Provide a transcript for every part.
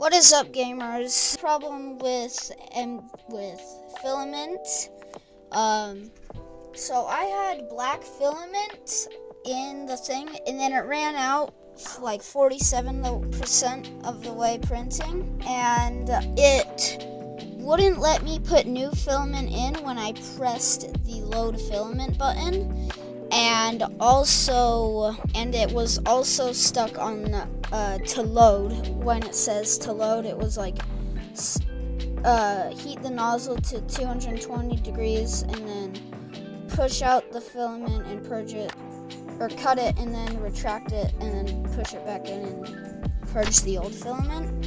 What is up, gamers? Problem with filament. So I had black filament in the thing, and then it ran out like 47% of the way printing, and it wouldn't let me put new filament in when I pressed the load filament button. And it was also stuck on to load. When it says to load, it was like heat the nozzle to 220 degrees and then push out the filament and purge it, or cut it and then retract it and then push it back in and purge the old filament.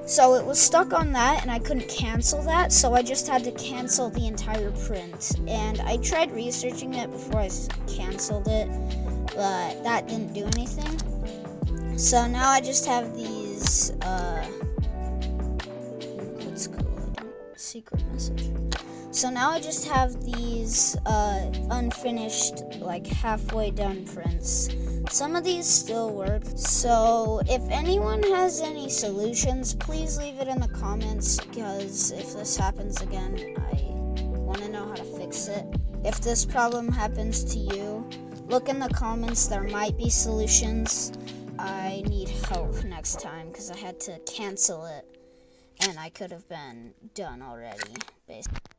So it was stuck on that, and I couldn't cancel that, so I just had to cancel the entire print. And I tried researching it before I canceled it, but that didn't do anything. So now I just have these, what's called? Secret message. So now I just have these unfinished, like halfway done prints. Some of these still work. So if anyone has any solutions, please leave it in the comments, because if this happens again, I want to know how to fix it. If this problem happens to you, look in the comments. There might be solutions. I need help next time because I had to cancel it, and I could have been done already, basically.